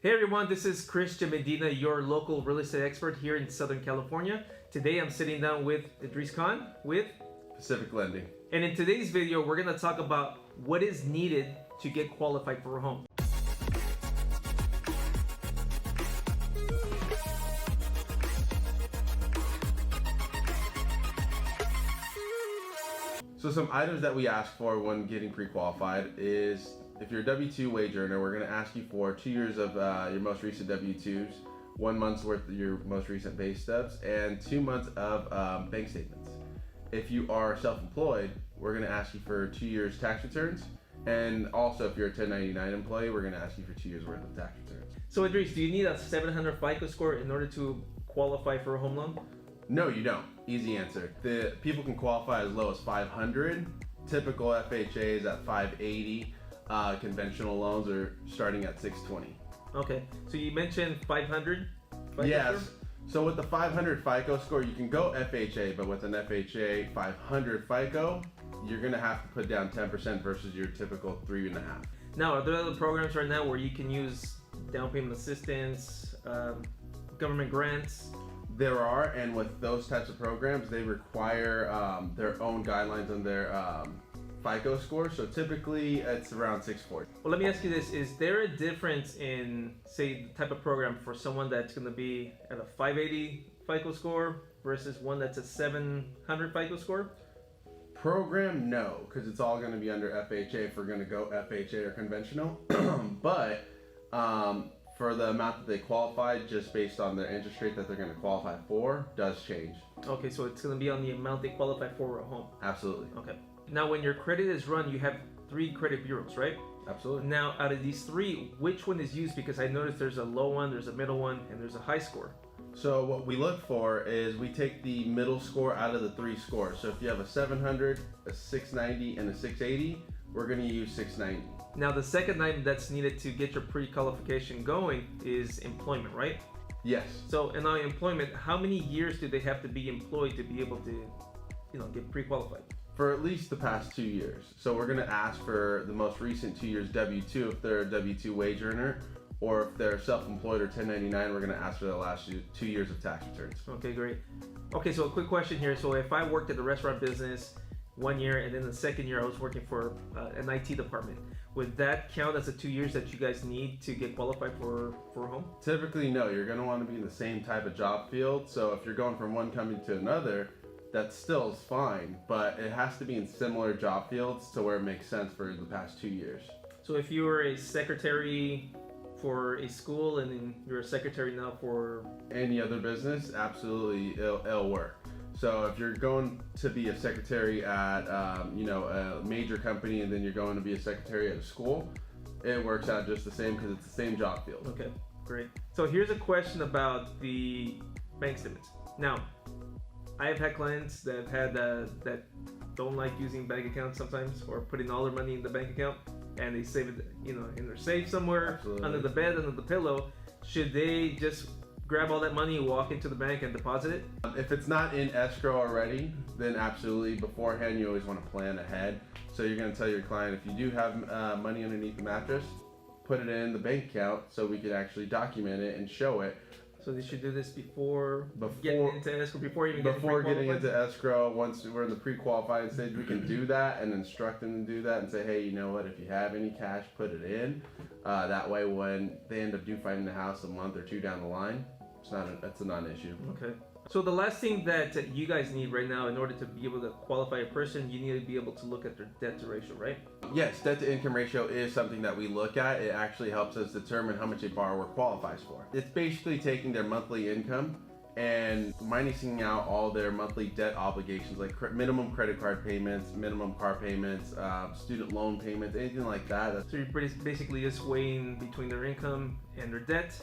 Hey everyone, this is Christian Medina, your local real estate expert here in Southern California. Today I'm sitting down with Idrees Khan with Pacific Lending. And in today's video, we're going to talk about what is needed to get qualified for a home. So some items that we ask for when getting pre-qualified is, if you're a W-2 wage earner, we're going to ask you for 2 years of your most recent W-2s, 1 month's worth of your most recent pay stubs, and 2 months of bank statements. If you are self-employed, we're going to ask you for 2 years tax returns, and also if you're a 1099 employee, we're going to ask you for 2 years worth of tax returns. So Idrees, do you need a 700 FICO score in order to qualify for a home loan? No, you don't. Easy answer. The people can qualify as low as 500. Typical FHA is at 580. Conventional loans are starting at 620. Okay, so you mentioned 500 FICO yes. score? So with the 500 FICO score, you can go FHA, but with an FHA 500 FICO, you're gonna have to put down 10% versus your typical 3.5. Now, are there other programs right now where you can use down payment assistance, government grants? There are, and with those types of programs, they require their own guidelines on their FICO score. So typically it's around 640. Well, let me ask you this. Is there a difference in, say, the type of program for someone that's going to be at a 580 FICO score versus one that's a 700 FICO score? Program, no, because it's all going to be under FHA if we're going to go FHA or conventional. But for the amount that they qualify, just based on the interest rate that they're going to qualify for, does change. Okay, so it's going to be on the amount they qualify for a home. Absolutely. Okay. Now, when your credit is run, you have 3 credit bureaus, right? Absolutely. Now, out of these 3, which one is used? Because I noticed there's a low one, there's a middle one, and there's a high score. So what we look for is we take the middle score out of the 3 scores. So if you have a 700, a 690, and a 680, we're going to use 690. Now, the second item that's needed to get your pre-qualification going is employment, right? Yes. So in our employment, how many years do they have to be employed to be able to, get pre-qualified? For at least the past 2 years. So we're going to ask for the most recent 2 years W-2 if they're a W-2 wage earner, or if they're self-employed or 1099, we're going to ask for the last 2 years of tax returns. Okay, great. Okay, so a quick question here. So if I worked at the restaurant business 1 year and then the second year I was working for an IT department, would that count as the 2 years that you guys need to get qualified for a home? Typically, no. You're going to want to be in the same type of job field. So if you're going from one company to another, that still is fine, but it has to be in similar job fields to where it makes sense for the past 2 years. So if you were a secretary for a school and then you're a secretary now for any other business, absolutely it'll work. So if you're going to be a secretary at a major company and then you're going to be a secretary at a school, it works out just the same because it's the same job field. Okay, great. So here's a question about the bank statements. Now, I have had clients that have had that don't like using bank accounts sometimes, or putting all their money in the bank account, and they save it, in their safe somewhere. Absolutely. Under the bed, under the pillow. Should they just grab all that money, walk into the bank, and deposit it? If it's not in escrow already, then absolutely. Beforehand, you always want to plan ahead. So you're going to tell your client, if you do have money underneath the mattress, put it in the bank account so we can actually document it and show it. So they should do this before getting into escrow, before getting into escrow. Once we're in the pre-qualifying stage, we can do that and instruct them to do that and say, hey, you know what? If you have any cash, put it in. That way, when they end up finding the house a month or 2 down the line, that's a non-issue. Okay. So the last thing that you guys need right now in order to be able to qualify a person, you need to be able to look at their debt to ratio, right? Yes, debt to income ratio is something that we look at. It actually helps us determine how much a borrower qualifies for. It's basically taking their monthly income and minusing out all their monthly debt obligations, like minimum credit card payments, minimum car payments, student loan payments, anything like that. So you're basically just weighing between their income and their debt,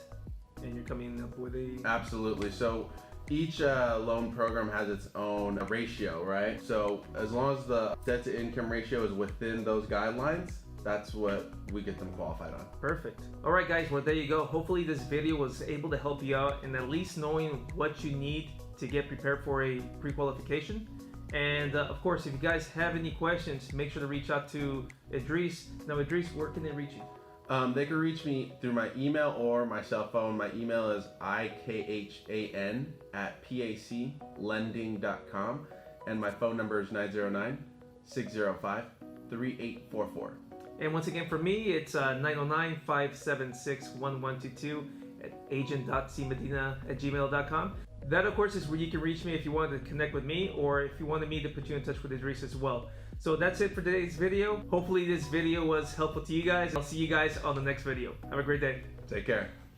and you're coming up with a... Absolutely. So each loan program has its own ratio, right? So as long as the debt to income ratio is within those guidelines, that's what we get them qualified on. Perfect. All right, guys, well, there you go. Hopefully this video was able to help you out in at least knowing what you need to get prepared for a pre-qualification. And of course, if you guys have any questions, make sure to reach out to Idrees. Now, Idrees, where can they reach you? They can reach me through my email or my cell phone. My email is ikhan@paclending.com, and my phone number is 909-605-3844. And once again, for me, it's 909-576-1122 at agent.cmedina@gmail.com. That, of course, is where you can reach me if you wanted to connect with me or if you wanted me to put you in touch with Idrees as well. So that's it for today's video. Hopefully this video was helpful to you guys. I'll see you guys on the next video. Have a great day. Take care.